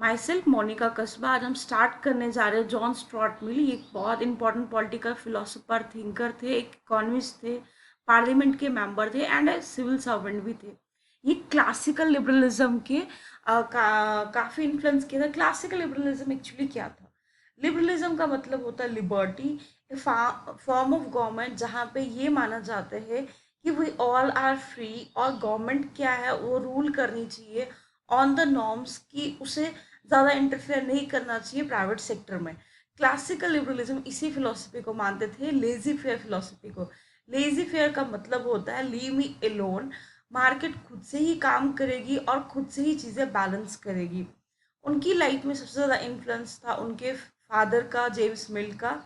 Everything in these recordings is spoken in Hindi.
माई सेल्फ मोनिका कस्बा। आज हम स्टार्ट करने जा रहे हैं जॉन स्टुअर्ट मिल। ये एक बहुत इंपॉर्टेंट पॉलिटिकल फिलोसोफर थिंकर थे, एक इकोनॉमिस्ट थे, पार्लियामेंट के मेंबर थे एंड सिविल सर्वेंट भी थे। ये क्लासिकल लिबरलिज्म के काफ़ी इन्फ्लुएंस किया था। क्लासिकल लिबरलिज्म एक्चुअली क्या था? लिबरलिज्म का मतलब होता है लिबर्टी, फॉर्म ऑफ गवर्नमेंट जहाँ पे ये माना जाता है कि वी ऑल आर फ्री, और गवर्नमेंट क्या है वो रूल करनी चाहिए ऑन द नॉर्म्स, कि उसे ज़्यादा इंटरफेयर नहीं करना चाहिए प्राइवेट सेक्टर में। क्लासिकल लिबरलिज्म इसी फिलोसफी को मानते थे, लेजी फेयर फिलोसफी को। लेजी फेयर का मतलब होता है लीव मी एलोन, मार्केट खुद से ही काम करेगी और खुद से ही चीज़ें बैलेंस करेगी। उनकी लाइफ में सबसे ज़्यादा इन्फ्लुएंस था उनके फादर का, जेम्स मिल का,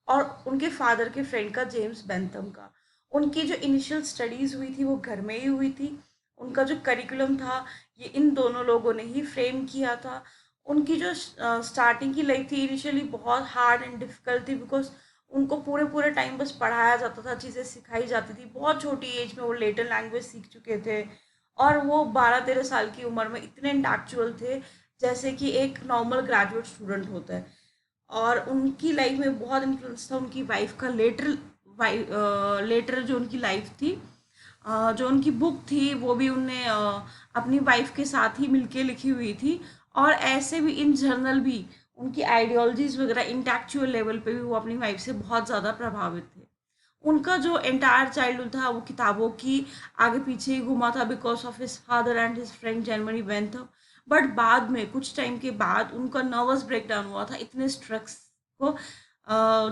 और उनके फादर के फ्रेंड का, जेम्स बेंथम का। उनकी जो इनिशियल स्टडीज़ हुई थी वो घर में ही हुई थी। उनका जो करिकुलम था ये इन दोनों लोगों ने ही फ्रेम किया था। उनकी जो स्टार्टिंग की लाइफ थी इनिशियली बहुत हार्ड एंड डिफ़िकल्ट थी, बिकॉज़ उनको पूरे पूरे टाइम बस पढ़ाया जाता था, चीज़ें सिखाई जाती थी। बहुत छोटी एज में वो लेटर लैंग्वेज सीख चुके थे, और वो 12-13 साल की उम्र में इतने इंटेलेक्चुअल थे जैसे कि एक नॉर्मल ग्रेजुएट स्टूडेंट होता है। और उनकी लाइफ में बहुत इन्फ्लुएंस था उनकी वाइफ का। लेटर जो उनकी लाइफ थी, जो उनकी बुक थी वो भी उनने अपनी वाइफ के साथ ही मिलके लिखी हुई थी। और ऐसे भी इन जर्नल भी उनकी आइडियोलॉजीज वगैरह इंटेलेक्चुअल लेवल पे भी वो अपनी वाइफ से बहुत ज़्यादा प्रभावित थे। उनका जो एंटायर चाइल्डहुड था वो किताबों की आगे पीछे ही घुमा था, because of his father and his friend Jeremy Bentham. But बाद में कुछ टाइम के बाद उनका नर्वस ब्रेकडाउन हुआ था, इतने स्ट्रेस को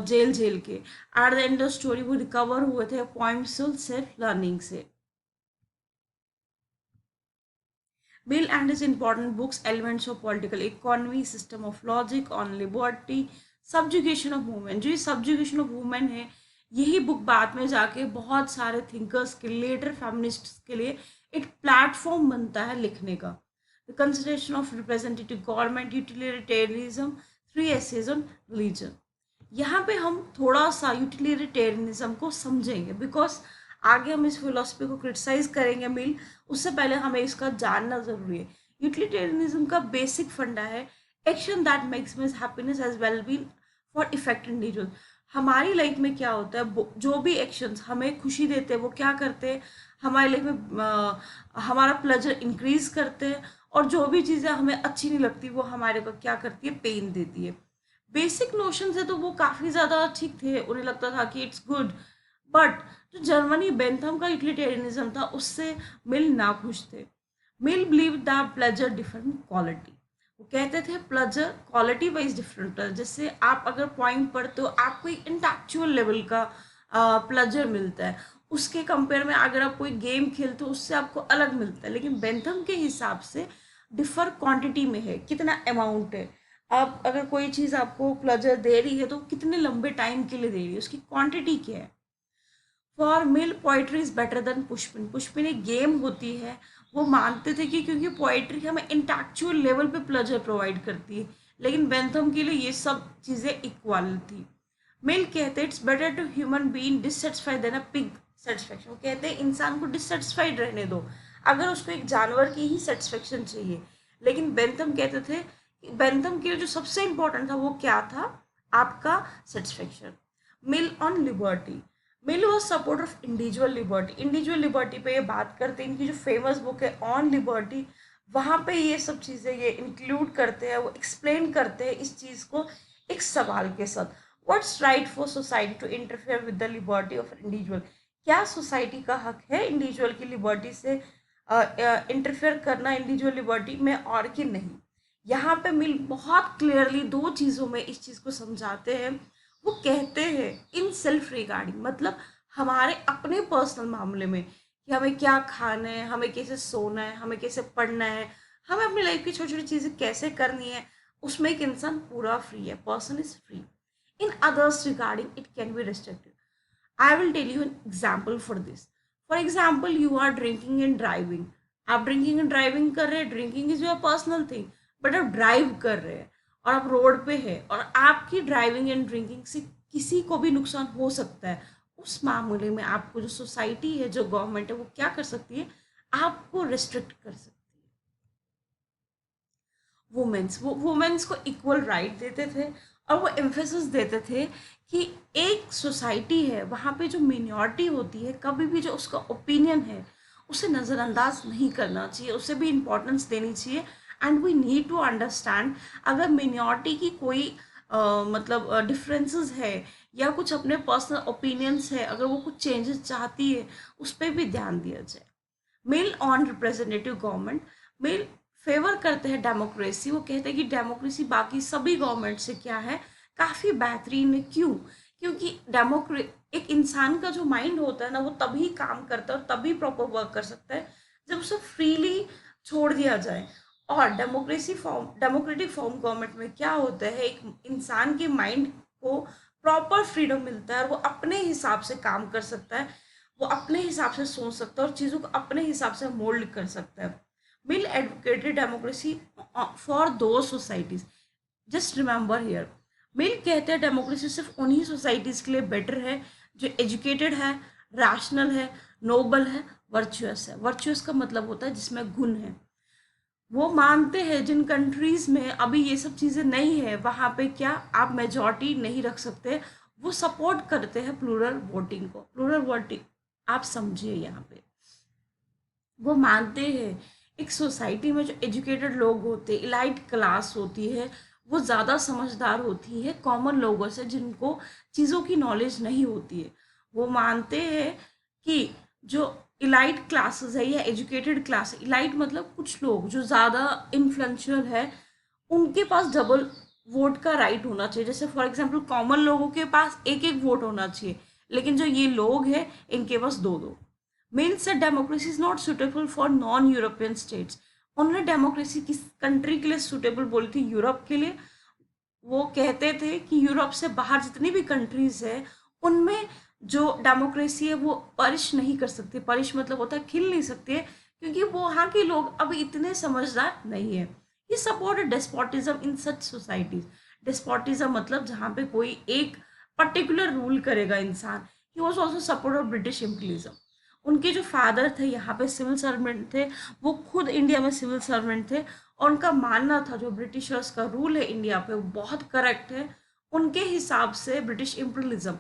जेल झेल के। At the end of story वो रिकवर हुए थे पॉइंट्स सेल्फ लर्निंग से। Bill and his important books, Elements of Political Economy, System of Logic, On Liberty, Subjugation of Women। जो ये Subjugation of Women है, यही बुक बाद में जाके बहुत सारे थिंकर्स के, लेटर फेमिनिस्ट्स के लिए एक प्लेटफॉर्म बनता है लिखने का। The consideration of representative government, utilitarianism, 3 essays on religion. यहाँ पे हम थोड़ा सा यूटिलिटेरियनिज्म को समझेंगे, बिकॉज आगे हम इस फिलोसफी को क्रिटिसाइज करेंगे मिल, उससे पहले हमें इसका जानना ज़रूरी है। यूटिलिटेरियनिज्म का बेसिक फंडा है action that makes me happiness as well been for effect individual. हमारी लाइफ में क्या होता है, जो भी एक्शंस हमें खुशी देते हैं वो क्या करते हैं, हमारी लाइफ में हमारा प्लेजर इंक्रीज करते हैं, और जो भी चीज़ें हमें अच्छी नहीं लगती वो हमारे को क्या करती है, पेन देती है। बेसिक नोशन है तो वो काफ़ी ज़्यादा ठीक थे, उन्हें लगता था कि इट्स गुड। बट जो जर्मनी बेंथम का यूटिलिटेरियनिज्म था उससे मिल नाखुश थे। Mill believe the pleasure different quality. वो कहते थे प्लेजर क्वालिटी वाइज डिफरेंट है। जैसे आप अगर पॉइंट पढ़ते हो आपको एक इंटेलेक्चुअल लेवल का प्लेजर मिलता है, उसके कंपेयर में अगर आप कोई गेम खेलते हो उससे आपको अलग मिलता है। लेकिन बेंथम के हिसाब से डिफर क्वांटिटी में है, कितना अमाउंट है। आप अगर कोई चीज़ आपको प्लेजर दे रही है तो कितने लंबे टाइम के लिए दे रही है, उसकी क्वांटिटी क्या है। For Mill poetry is better than pushpin. Pushpin एक गेम होती है, वो मानते थे कि क्योंकि पोइट्री हमें इंटेलेक्चुअल लेवल पे प्लेजर प्रोवाइड करती है। लेकिन बेंथम के लिए ये सब चीज़ें इक्वल थी। मिल कहते हैं it's better to human being dissatisfied than a pig satisfaction. वो कहते हैं इंसान को डिससेटिस्फाइड रहने दो अगर उसको एक जानवर की ही सेटिस्फेक्शन चाहिए। लेकिन बेंथम कहते थे, बेंथम के लिए जो सबसे इंपॉर्टेंट था वो क्या था, आपका satisfaction. Mill on liberty. Mill was support of individual liberty. Individual liberty पे ये बात करते हैं, इनकी जो फेमस बुक है ऑन लिबर्टी, वहाँ पे ये सब चीज़ें ये इंक्लूड करते हैं, वो एक्सप्लेन करते हैं इस चीज़ को एक सवाल के साथ। What's right for society to interfere with the liberty of individual. क्या सोसाइटी का हक है इंडिविजुअल की लिबर्टी से इंटरफेयर करना इंडिविजुअल लिबर्टी में, और कि नहीं। यहाँ पे मिल बहुत क्लियरली दो चीज़ों में इस चीज़ को समझाते हैं। वो कहते हैं इन सेल्फ रिगार्डिंग, मतलब हमारे अपने पर्सनल मामले में, कि हमें क्या खाना है, हमें कैसे सोना है, हमें कैसे पढ़ना है, हमें अपनी लाइफ की छोटी छोटी चीज़ें कैसे करनी है, उसमें एक इंसान पूरा फ्री है, person is free. In others regarding it can be restricted. I will tell you an example for this. For example you are drinking and driving. आप ड्रिंकिंग एंड ड्राइविंग कर रहे हैं, drinking is your personal thing, but आप ड्राइव कर रहे हैं और आप रोड पे है, और आपकी ड्राइविंग एंड ड्रिंकिंग से किसी को भी नुकसान हो सकता है। उस मामले में आपको जो सोसाइटी है, जो गवर्नमेंट है, वो क्या कर सकती है, आपको रिस्ट्रिक्ट कर सकती है। वुमेन्स, वो वुमेन्स को इक्वल राइट देते थे और वो एम्फेसिस देते थे कि एक सोसाइटी है वहाँ पे जो मिनॉरिटी होती है कभी भी जो उसका ओपिनियन है उसे नज़रअंदाज नहीं करना चाहिए, उसे भी इम्पोर्टेंस देनी चाहिए। And we need to understand अगर मिनॉरिटी की कोई मतलब डिफरेंसेस है या कुछ अपने पर्सनल ओपिनियंस है, अगर वो कुछ चेंजेस चाहती है उस पर भी ध्यान दिया जाए। Mill on representative government, Mill favour करते हैं डेमोक्रेसी, वो कहते हैं कि डेमोक्रेसी बाकी सभी गवर्नमेंट से क्या है, काफ़ी बेहतरीन है। क्यों? क्योंकि एक इंसान का जो माइंड होता है ना वो तभी काम करता है और तभी प्रॉपर वर्क कर सकता है जब उसे फ्रीली छोड़ दिया जाए। और डेमोक्रेटिक फॉर्म गवर्नमेंट में क्या होता है, एक इंसान के माइंड को प्रॉपर फ्रीडम मिलता है और वो अपने हिसाब से काम कर सकता है, वो अपने हिसाब से सोच सकता है और चीज़ों को अपने हिसाब से मोल्ड कर सकता है। मिल एडवोकेटेड डेमोक्रेसी फॉर दो सोसाइटीज। जस्ट रिमेंबर हियर, मिल कहते हैं डेमोक्रेसी सिर्फ उन्हीं सोसाइटीज के लिए बेटर है जो एजुकेटेड है, रैशनल है, नोबल है, वर्चुअस है। वर्चुअस का मतलब होता है जिसमें गुण है। वो मानते हैं जिन कंट्रीज में अभी ये सब चीज़ें नहीं है वहाँ पे क्या आप मेजॉरिटी नहीं रख सकते, वो सपोर्ट करते हैं प्लूरल वोटिंग को। प्लूरल वोटिंग आप समझिए यहाँ पे, वो मानते हैं एक सोसाइटी में जो एजुकेटेड लोग होते हैं, इलाइट क्लास होती है, वो ज़्यादा समझदार होती है कॉमन लोगों से जिनको चीज़ों की नॉलेज नहीं होती है। वो मानते हैं कि जो इलाइट क्लासेस है या एजुकेटेड क्लास, इलाइट मतलब कुछ लोग जो ज़्यादा इन्फ्लुएंशियल है, उनके पास डबल वोट का राइट होना चाहिए। जैसे फॉर एग्जांपल कॉमन लोगों के पास एक एक वोट होना चाहिए, लेकिन जो ये लोग हैं इनके पास दो दो। Mill said democracy is not suitable for non-European states. उन्होंने डेमोक्रेसी किस कंट्री के लिए सुटेबल बोली थी? यूरोप के लिए। वो कहते थे कि यूरोप से बाहर जितनी भी कंट्रीज है उनमें जो डेमोक्रेसी है वो परिश नहीं कर सकती। परिश मतलब होता है खिल नहीं सकती है, क्योंकि वो वहाँ के लोग अभी इतने समझदार नहीं है। ये सपोर्ट डेस्पोटिज्म इन सच सोसाइटीज। डेस्पोटिज्म मतलब जहाँ पे कोई एक पर्टिकुलर रूल करेगा इंसान। He was also support of British imperialism. उनके जो फादर थे यहाँ पे सिविल सर्वेंट थे, वो खुद इंडिया में सिविल सर्वेंट थे और उनका मानना था जो ब्रिटिशर्स का रूल है इंडिया पे वो बहुत करेक्ट है। उनके हिसाब से ब्रिटिश इम्पीरियलिज्म,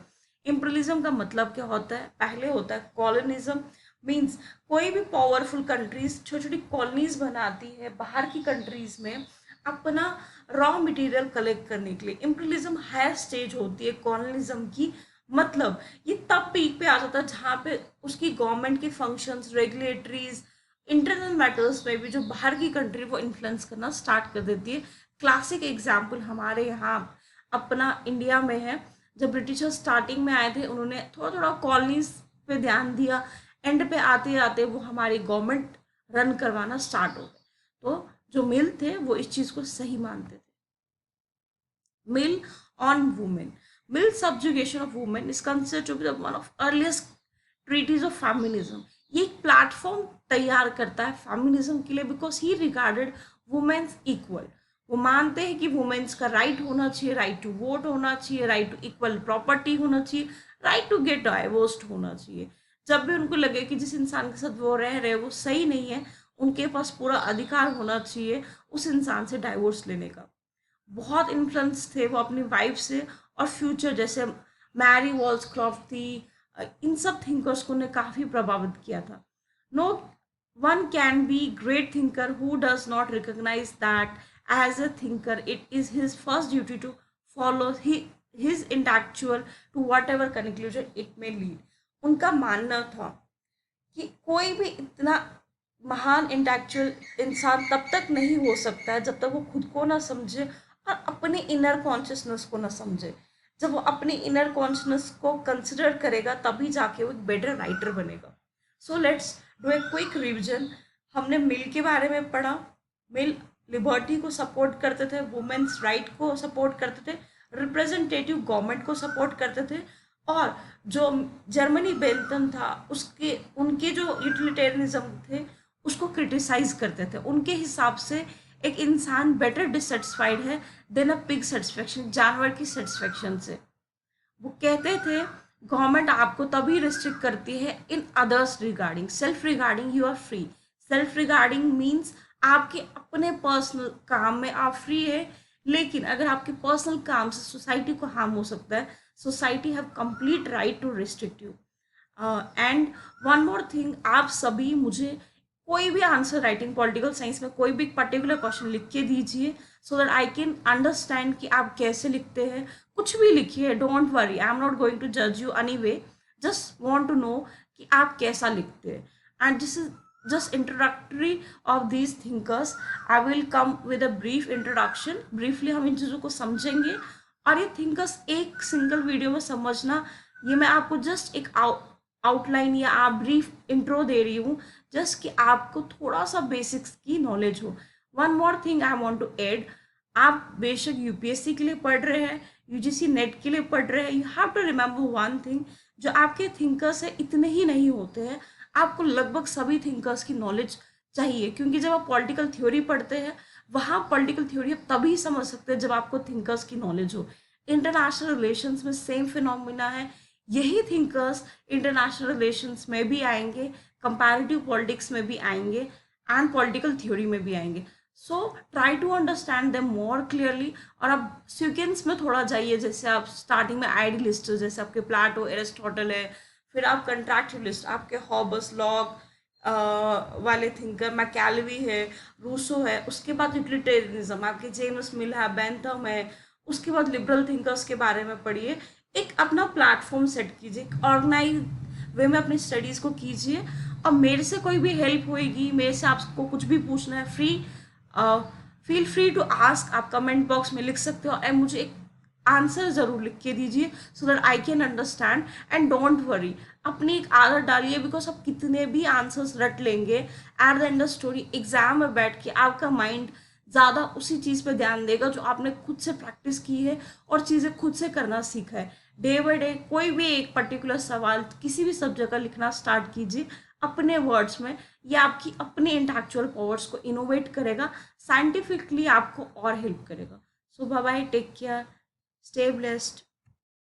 इम्पीरियलिज्म का मतलब क्या होता है? पहले होता है कॉलोनिज्म, मीन्स कोई भी पावरफुल कंट्रीज छोटी छोटी कॉलोनीज बनाती है बाहर की कंट्रीज में अपना रॉ मटेरियल कलेक्ट करने के लिए। इम्पीरियलिज्म हायर स्टेज होती है कॉलोनिज्म की। मतलब ये तब पीक पे आ जाता है जहाँ पे उसकी गवर्नमेंट के फंक्शंस, रेगुलेटरीज, इंटरनल मैटर्स में भी जो बाहर की कंट्री वो इन्फ्लुएंस करना स्टार्ट कर देती है। क्लासिक एग्जाम्पल हमारे यहाँ अपना इंडिया में है। जब ब्रिटिशर्स स्टार्टिंग में आए थे उन्होंने थोड़ा थोड़ा कॉलोनीज पे ध्यान दिया, एंड पे आते आते वो हमारी गवर्नमेंट रन करवाना स्टार्ट हो गए। तो जो मिल थे वो इस चीज़ को सही मानते थे। Mill on Women. Mill's subjugation of women is considered to be the one of earliest treaties of feminism. ये एक प्लेटफॉर्म तैयार करता है फेमिनिज्म के लिए, because he regarded women's equal. वो मानते हैं कि वुमेन्स का राइट होना चाहिए, राइट टू वोट होना चाहिए, राइट टू इक्वल प्रॉपर्टी होना चाहिए, राइट टू गेट डाइवोर्स्ड होना चाहिए। जब भी उनको लगे कि जिस इंसान के साथ वो रह रहे वो सही नहीं है, उनके पास पूरा अधिकार होना चाहिए उस इंसान से डाइवोर्स लेने का। बहुत इन्फ्लुएंस थे वो अपनी वाइफ से और फ्यूचर, जैसे मैरी वॉल्सक्रॉफ्ट थी, इन सब थिंकर्स को ने काफ़ी प्रभावित किया था। No one can be great thinker who does not recognise that as a thinker it is his first duty to follow his intellectual to whatever conclusion it may lead. उनका मानना था कि कोई भी इतना महान इंटेलेक्चुअल इंसान तब तक नहीं हो सकता है जब तक वो खुद को ना समझे और अपने इनर कॉन्शियसनेस को ना समझे। जब वो अपने इनर कॉन्शियसनेस को कंसिडर करेगा तभी जाके वो एक बेटर राइटर बनेगा। So let's do a quick revision. हमने मिल के बारे में पढ़ा। मिल लिबर्टी को सपोर्ट करते थे, वुमेन्स राइट को सपोर्ट करते थे, रिप्रेजेंटेटिव गवर्नमेंट को सपोर्ट करते थे, और जो जर्मनी बेंथम था उसके उनके जो यूटिलिटेरियनिज्म थे उसको क्रिटिसाइज करते थे। उनके हिसाब से एक इंसान बेटर डिससेटिस्फाइड है देन अ पिग सेटिस्फेक्शन, जानवर की सेटिस्फेक्शन से। वो कहते थे गवर्नमेंट आपको तभी रिस्ट्रिक्ट करती है in others regarding, self regarding you are free. Self regarding means आपके अपने पर्सनल काम में आप फ्री है, लेकिन अगर आपके पर्सनल काम से सोसाइटी को हार्म हो सकता है, society have complete right to restrict you. And one more thing, आप सभी मुझे कोई भी आंसर राइटिंग पॉलिटिकल साइंस में कोई भी पर्टिकुलर क्वेश्चन लिख के दीजिए, so that I can understand कि आप कैसे लिखते हैं। कुछ भी लिखिए, don't worry, I am not going to जज you anyway, just want to know कि आप कैसा लिखते हैं। And this is just introductory of these thinkers. I will come with a brief introduction. Briefly हम इन चीज़ों को समझेंगे, और ये थिंकर्स एक सिंगल वीडियो में समझना, ये मैं आपको जस्ट एक आउटलाइन या आप ब्रीफ इंट्रो दे रही हूँ, जस्ट कि आपको थोड़ा सा बेसिक्स की नॉलेज हो। One more thing I want to add, आप बेशक यूपीएससी के लिए पढ़ रहे हैं, यूजीसी नेट के लिए पढ़ रहे हैं, you have to remember one thing, जो आपके थिंकर्स है इतने ही नहीं होते हैं, आपको लगभग सभी थिंकर्स की नॉलेज चाहिए। क्योंकि जब आप पॉलिटिकल थ्योरी पढ़ते हैं, वहाँ पॉलिटिकल थ्योरी आप तभी समझ सकते हैं जब आपको थिंकर्स की नॉलेज हो। इंटरनेशनल रिलेशंस में सेम फिनोमिना है, यही थिंकर्स इंटरनेशनल रिलेशंस में भी आएंगे, कंपैरेटिव पॉलिटिक्स में भी आएंगे, एंड पॉलिटिकल थ्योरी में भी आएंगे। So try to understand them more clearly. और आप सीक्वेंस में थोड़ा जाइए, जैसे आप स्टार्टिंग में आइडियलिस्ट, जैसे आपके प्लाटो, एरिस्टोटल है, फिर आप कंट्रैक्चुअलिस्ट, आपके हॉबस, लॉक वाले थिंकर मैकेलेवी है, रूसो है, उसके बाद यूटिलिटेरियनिज्म आपके जेम्स मिल है, बेंथम है, उसके बाद लिबरल थिंकर्स के बारे में पढ़िए। एक अपना प्लेटफॉर्म सेट कीजिए, ऑर्गेनाइज वे में अपनी स्टडीज़ को कीजिए। और मेरे से कोई भी हेल्प होएगी, मेरे से आपको कुछ भी पूछना है, फील फ्री टू आस्क, आप कमेंट बॉक्स में लिख सकते हो, एंड मुझे एक आंसर ज़रूर लिख के दीजिए, so that I can understand. And don't worry, अपनी एक आदत डालिए, बिकॉज आप कितने भी आंसर्स रट लेंगे, at the end of story exam में बैठ के आपका माइंड ज़्यादा उसी चीज़ पे ध्यान देगा जो आपने खुद से प्रैक्टिस की है और चीज़ें खुद से करना सीखा है। डे बाई डे कोई भी एक पर्टिकुलर सवाल किसी भी सब्जेक्ट का लिखना स्टार्ट कीजिए अपने वर्ड्स में, ये आपकी अपनी इंटेलेक्चुअल पावर्स को इनोवेट करेगा, साइंटिफिकली आपको और हेल्प करेगा। So bye bye, take care, stay blessed.